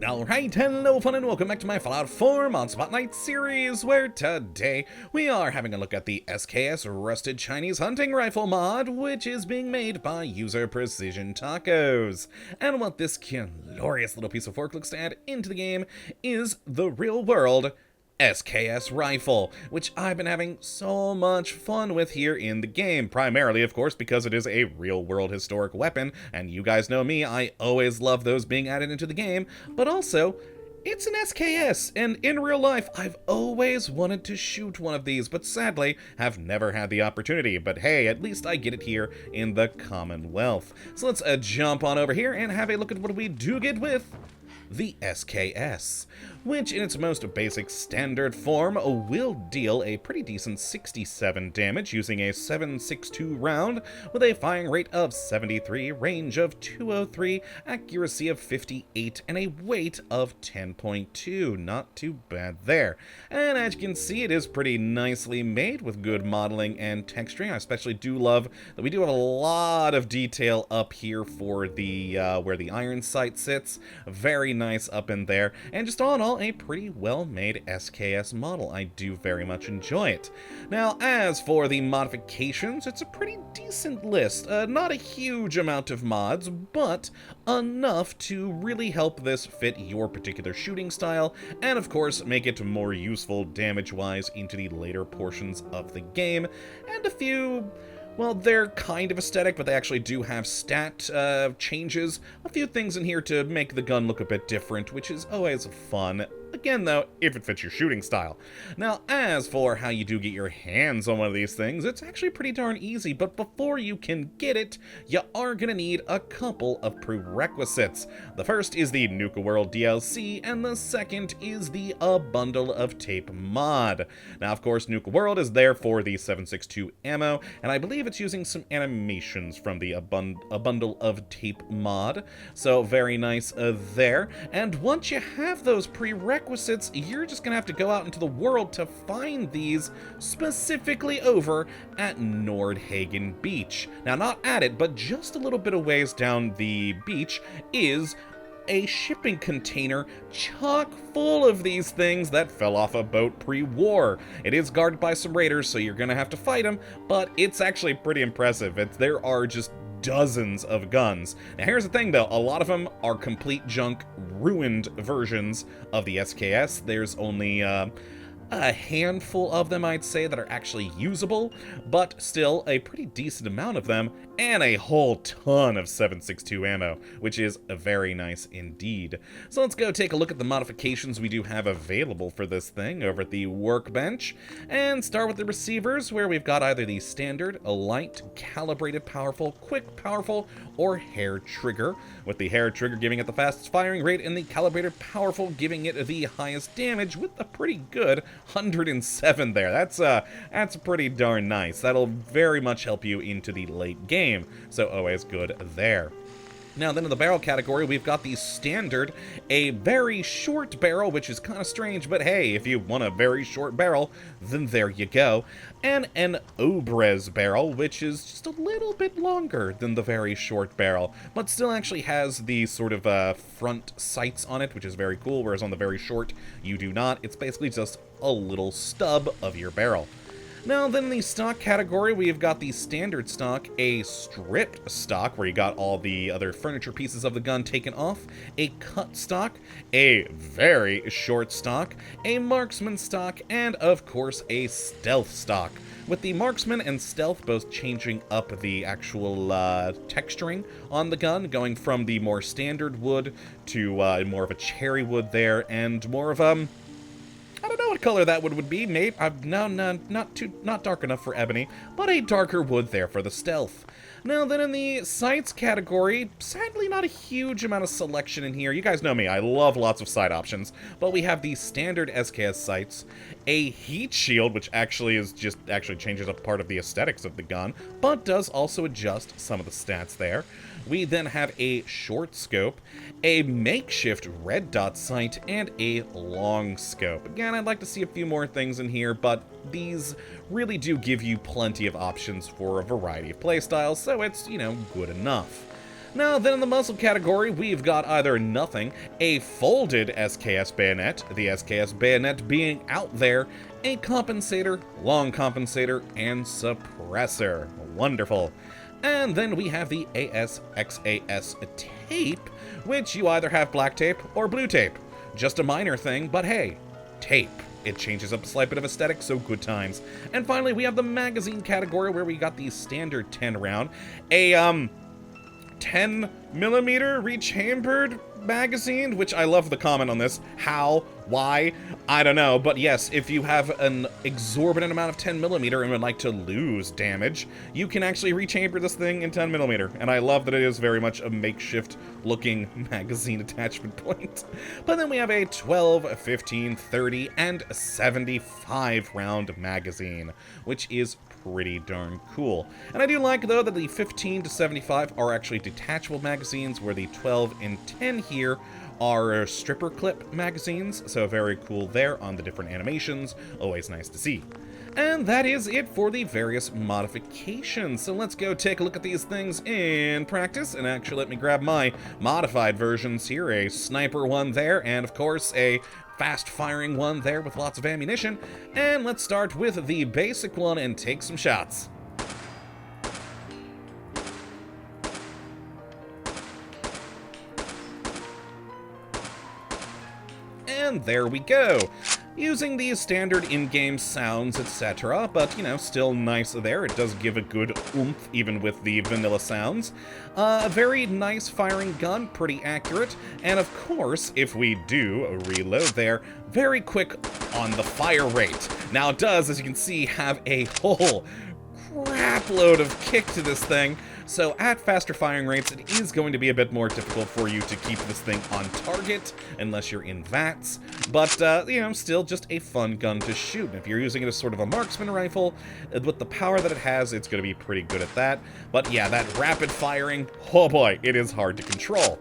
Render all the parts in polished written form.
Alright, hello fun and welcome back to my Fallout 4 on Spot Night series, where today we are having a look at the SKS Rusted Chinese Hunting Rifle mod, which is being made by user Precision Tacos. And what this glorious little piece of work looks to add into the game is the real-world SKS rifle, which I've been having so much fun with here in the game, primarily, of course, because it is a real-world historic weapon, and you guys know me, I always love those being added into the game, but also, it's an SKS, and in real life, I've always wanted to shoot one of these, but sadly, have never had the opportunity, but hey, at least I get it here in the Commonwealth. So let's jump on over here and have a look at what we do get with the SKS, which in its most basic standard form will deal a pretty decent 67 damage using a 7.62 round with a firing rate of 73, range of 203, accuracy of 58, and a weight of 10.2. Not too bad there. And as you can see, it is pretty nicely made with good modeling and texturing. I especially do love that we do have a lot of detail up here for the where the iron sight sits. Very nice up in there, and just all in all, a pretty well-made SKS model. I do very much enjoy it. Now, as for the modifications, it's a pretty decent list. Not a huge amount of mods, but enough to really help this fit your particular shooting style, and of course, make it more useful damage-wise into the later portions of the game, and a few... well, they're kind of aesthetic, but they actually do have stat changes. A few things in here to make the gun look a bit different, which is always fun. Again, though, if it fits your shooting style. Now, as for how you do get your hands on one of these things, it's actually pretty darn easy, but before you can get it, you are going to need a couple of prerequisites. The first is the Nuka World DLC, and the second is the A Bundle of Tape mod. Now, of course, Nuka World is there for the 7.62 ammo, and I believe it's using some animations from the A Bundle of Tape mod, so very nice there. And once you have those prerequisites, you're just gonna have to go out into the world to find these, specifically over at Nordhagen Beach. Now, not at it, but just a little bit of ways down the beach is a shipping container chock full of these things that fell off a boat pre-war. It is guarded by some raiders, so you're gonna have to fight them, but it's actually pretty impressive. There are just dozens of guns. Now here's the thing though, a lot of them are complete junk, ruined versions of the SKS. There's only a handful of them, I'd say, that are actually usable, but still a pretty decent amount of them, and a whole ton of 7.62 ammo, which is very nice indeed. So let's go take a look at the modifications we do have available for this thing over at the workbench, and start with the receivers, where we've got either the standard, a light, calibrated powerful, quick powerful, or hair trigger, with the hair trigger giving it the fastest firing rate, and the calibrated powerful giving it the highest damage with a pretty good 107 there. That's pretty darn nice. That'll very much help you into the late game, so always good there. Now then, in the barrel category, we've got the standard, a very short barrel, which is kind of strange, but hey, if you want a very short barrel, then there you go. And an Obrez barrel, which is just a little bit longer than the very short barrel, but still actually has the sort of front sights on it, which is very cool, whereas on the very short, you do not. It's basically just a little stub of your barrel. Now then, in the stock category, we've got the standard stock, a stripped stock, where you got all the other furniture pieces of the gun taken off, a cut stock, a very short stock, a marksman stock, and of course a stealth stock, with the marksman and stealth both changing up the actual texturing on the gun, going from the more standard wood to more of a cherry wood there, and more of I don't know what color that would be, mate. No, not dark enough for ebony, but a darker wood there for the stealth. Now then, in the sights category, sadly not a huge amount of selection in here. You guys know me, I love lots of sight options, but we have the standard SKS sights, a heat shield, which actually changes up part of the aesthetics of the gun, but does also adjust some of the stats there. We then have a short scope, a makeshift red dot sight, and a long scope. Again, I'd like to see a few more things in here, but these really do give you plenty of options for a variety of playstyles, so it's, you know, good enough. Now then in the muzzle category, we've got either nothing, a folded SKS bayonet, the SKS bayonet being out there, a compensator, long compensator, and suppressor. Wonderful. And then we have the ASXAS tape, which you either have black tape or blue tape. Just a minor thing, but hey, tape. It changes up a slight bit of aesthetic, so good times. And finally, we have the magazine category where we got the standard 10 round, a 10mm rechambered magazine, which I love the comment on this. How? Why? I don't know, but yes, if you have an exorbitant amount of 10mm and would like to lose damage, you can actually rechamber this thing in 10mm, and I love that it is very much a makeshift looking magazine attachment point. But then we have a 12, 15, 30, and 75 round magazine, which is pretty darn cool. And I do like, though, that the 15 to 75 are actually detachable magazines, where the 12 and 10 here are stripper clip magazines, so very cool there on the different animations. Always nice to see. And that is it for the various modifications. So let's go take a look at these things in practice. And actually, let me grab my modified versions here. A sniper one there, and of course a fast-firing one there with lots of ammunition. And let's start with the basic one and take some shots. And there we go. Using these standard in-game sounds, etc., but, you know, still nice there. It does give a good oomph, even with the vanilla sounds. A very nice firing gun, pretty accurate, and of course, if we do a reload there, very quick on the fire rate. Now it does, as you can see, have a whole crap load of kick to this thing, so at faster firing rates, it is going to be a bit more difficult for you to keep this thing on target, unless you're in VATS, but, you know, still just a fun gun to shoot. And if you're using it as sort of a marksman rifle, with the power that it has, it's going to be pretty good at that. But yeah, that rapid firing, oh boy, it is hard to control.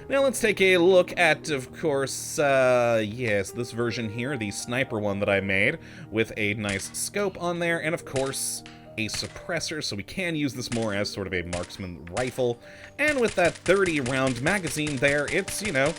Now let's take a look at, of course, yes, this version here, the sniper one that I made, with a nice scope on there, and of course a suppressor, so we can use this more as sort of a marksman rifle. And with that 30 round magazine there, it's, you know,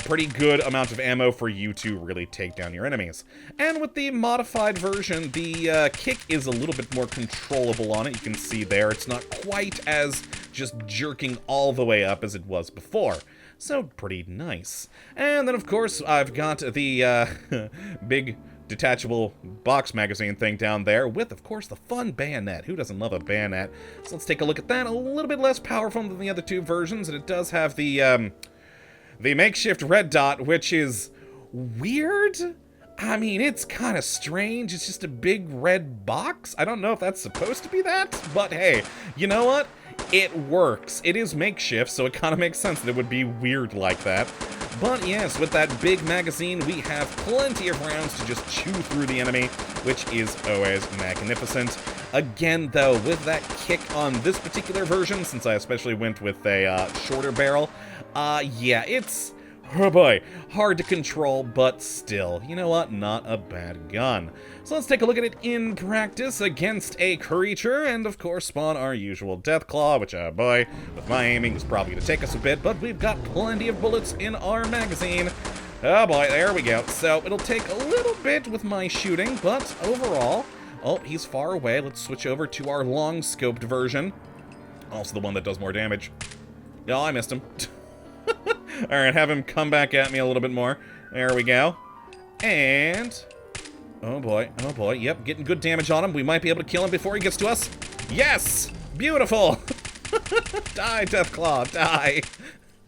pretty good amount of ammo for you to really take down your enemies. And with the modified version, the kick is a little bit more controllable on it. You can see there, it's not quite as just jerking all the way up as it was before. So pretty nice. And then of course I've got the big detachable box magazine thing down there with, of course, the fun bayonet. Who doesn't love a bayonet? So let's take a look at that. A little bit less powerful than the other two versions, and it does have the makeshift red dot, which is weird. I mean, it's kind of strange. It's just a big red box. I don't know if that's supposed to be that, but hey, you know what? It works. It is makeshift, so it kind of makes sense that it would be weird like that. But yes, with that big magazine, we have plenty of rounds to just chew through the enemy, which is always magnificent. Again, though, with that kick on this particular version, since I especially went with a shorter barrel, yeah, it's, oh boy, hard to control, but still, you know what, not a bad gun. So let's take a look at it in practice against a creature, and of course spawn our usual Deathclaw, which, oh boy, with my aiming is probably going to take us a bit, but we've got plenty of bullets in our magazine. Oh boy, there we go. So it'll take a little bit with my shooting, but overall, oh, he's far away. Let's switch over to our long-scoped version. Also the one that does more damage. Oh, I missed him. Alright, have him come back at me a little bit more. There we go. And oh boy, yep, getting good damage on him. We might be able to kill him before he gets to us. Yes! Beautiful! Die, Deathclaw, die!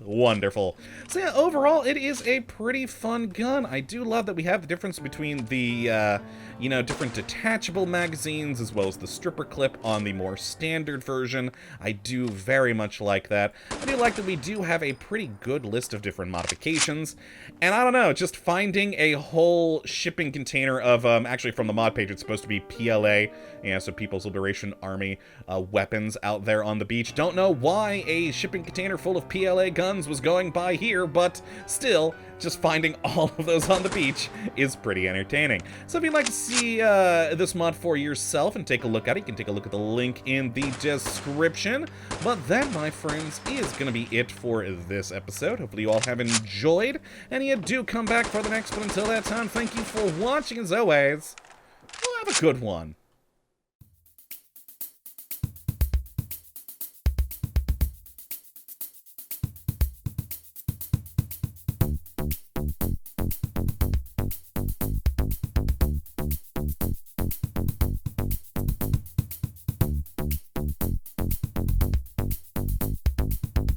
Wonderful. So yeah, overall, it is a pretty fun gun. I do love that we have the difference between the, you know, different detachable magazines as well as the stripper clip on the more standard version. I do very much like that. I do like that we do have a pretty good list of different modifications. And I don't know, just finding a whole shipping container of, actually from the mod page, it's supposed to be PLA, yeah, so People's Liberation Army weapons out there on the beach. Don't know why a shipping container full of PLA guns tons was going by here, but still, just finding all of those on the beach is pretty entertaining. So if you'd like to see this mod for yourself and take a look at it, you can take a look at the link in the description. But that, my friends, is going to be it for this episode. Hopefully you all have enjoyed, and you do come back for the next one. Until that time, thank you for watching as always. Well, have a good one.